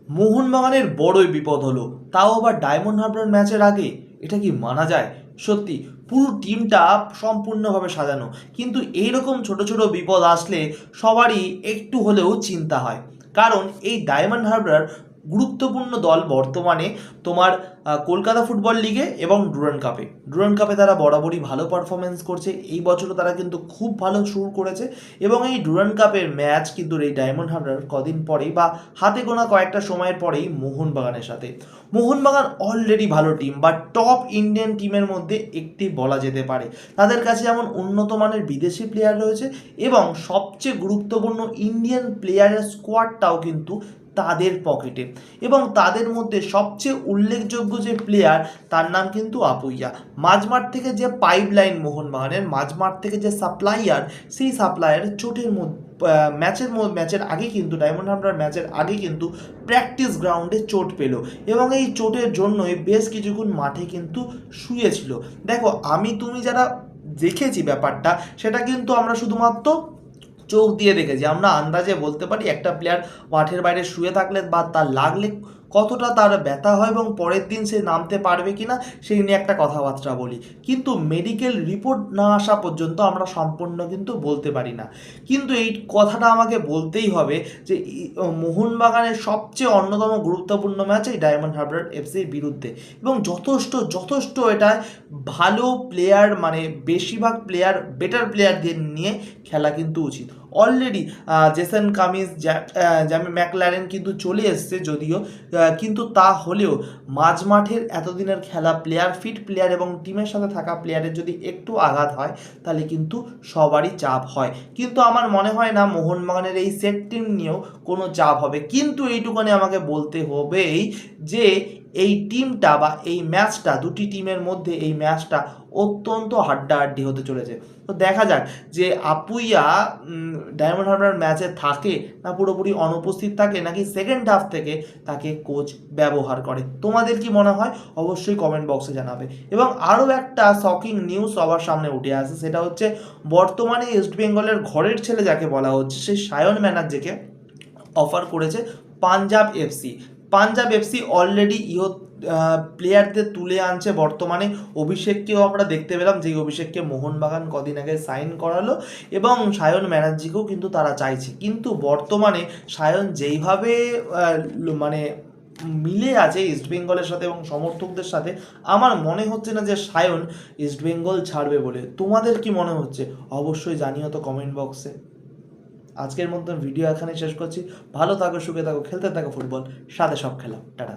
মোহনবাগানের বড়ই বিপদ হলো, তাও আবার ডায়মন্ড হারবার ম্যাচের আগে। এটা কি মানা যায়? সত্যি পুরো টিমটা সম্পূর্ণভাবে সাজানো, কিন্তু এইরকম ছোট ছোট বিপদ আসলে সবারই একটু হলেও চিন্তা হয়। কারণ এই ডায়মন্ড হারবার গুরুত্বপূর্ণ দল বর্তমানে তোমার কলকাতা ফুটবল লিগে এবং ডুরান্ড কাপে তারা বরাবরই ভালো পারফরমেন্স করছে। এই বছরও তারা কিন্তু খুব ভালো শুরু করেছে এবং এই ডুরান্ড কাপের ম্যাচ কিন্তু এই ডায়মন্ড হারবার কদিন পরেই বা হাতে গোনা কয়েকটা সময়ের পরেই মোহনবাগানের সাথে। মোহনবাগান অলরেডি ভালো টিম বা টপ ইন্ডিয়ান টিমের মধ্যে একটি বলা যেতে পারে। তাদের কাছে যেমন উন্নত মানের বিদেশি প্লেয়ার রয়েছে এবং সবচেয়ে গুরুত্বপূর্ণ ইন্ডিয়ান প্লেয়ারের স্কোয়াডটাও কিন্তু তাদের পকেটে। এবং তাদের মধ্যে সবচেয়ে উল্লেখযোগ্য যে প্লেয়ার, তার নাম কিন্তু আপুইয়া। মাঝমাঠ থেকে যে পাইপলাইন মোহনবাগানের, মাঝমাঠ থেকে যে সাপ্লাইয়ার, সেই সাপ্লাইয়ার চোটের মধ্যে ম্যাচের আগে কিন্তু ডায়মন্ড হারবার ম্যাচের আগে কিন্তু প্র্যাকটিস গ্রাউন্ডে চোট পেল এবং এই চোটের জন্যই বেশ কিছুক্ষণ মাঠে কিন্তু শুয়েছিল। দেখো, তুমি যারা দেখেছি ব্যাপারটা, সেটা কিন্তু আমরা শুধুমাত্র চোখ দিয়ে দেখেছি। আমরা আন্দাজে বলতে পারি একটা প্লেয়ার মাঠের বাইরে শুয়ে থাকলে বা তার লাগলে কতটা তার ব্যথা হয় এবং পরের দিন সে নামতে পারবে কিনা সেই নিয়ে একটা কথাবার্তা বলি, কিন্তু মেডিকেল রিপোর্ট না আসা পর্যন্ত আমরা সম্পূর্ণ কিন্তু বলতে পারি না। কিন্তু এই কথাটা আমাকে বলতেই হবে যে মোহনবাগানের সবচেয়ে অন্যতম গুরুত্বপূর্ণ ম্যাচ এই ডায়মন্ড হারবার এফসির বিরুদ্ধে এবং যথেষ্ট এটায় ভালো প্লেয়ার, মানে বেশিরভাগ প্লেয়ার, বেটার প্লেয়ারদের নিয়ে খেলা কিন্তু উচিত। Already Jason Cummings, Jamie McLaren কিন্তু চলে এসছে যদিও, কিন্তু তা হলেও মাঝ মাঠের এতদিনের খেলা প্লেয়ার, ফিট প্লেয়ার এবং টিমের সাথে থাকা প্লেয়ারের যদি একটু আঘাত হয় তাহলে কিন্তু সবারই চাপ হয়। কিন্তু আমার মনে হয় না মোহনবাগানের এই সেট টিম নিয়েও কোনো চাপ হবে। কিন্তু এইটুখানি আমাকে বলতে হবেই যে এই টিমটা বা এই ম্যাচটা, দুটি টিমের মধ্যে এই ম্যাচটা অত্যন্ত হাড্ডাহাড্ডি হতে চলেছে। তো দেখা যাক যে আপুইয়া ডায়মন্ড হারবার ম্যাচে থাকে না পুরোপুরি অনুপস্থিত থাকে, নাকি সেকেন্ড হাফ থেকে তাকে কোচ ব্যবহার করে। তোমাদের কি মনে হয় অবশ্যই কমেন্ট বক্সে জানাবে। এবং আরও একটা শকিং নিউজ সবার সামনে উঠে আসে, সেটা হচ্ছে বর্তমানে ইস্ট বেঙ্গলের ঘরের ছেলে যাকে বলা হচ্ছে, সেই সায়ন ব্যানার্জিকে অফার করেছে পাঞ্জাব এফসি অলরেডি প্লেয়ারদের তুলে আনছে। বর্তমানে অভিষেককেও আমরা দেখতে পেলাম, যেই অভিষেককে মোহনবাগান কদিন আগে সাইন করালো, এবং সায়ন ব্যানার্জিকেও কিন্তু তারা চাইছে। কিন্তু বর্তমানে সায়ন যেইভাবে মানে মিলে আছে ইস্টবেঙ্গলের সাথে এবং সমর্থকদের সাথে, আমার মনে হচ্ছে না যে সায়ন ইস্টবেঙ্গল ছাড়বে বলে। তোমাদের কি মনে হচ্ছে অবশ্যই জানিও তো কমেন্ট বক্সে। আজকের মতো ভিডিও এখানে শেষ করছি। ভালো থাকো, সুখে থাকো, খেলতে থাকো ফুটবল, সাথে সব খেলা। টাটা।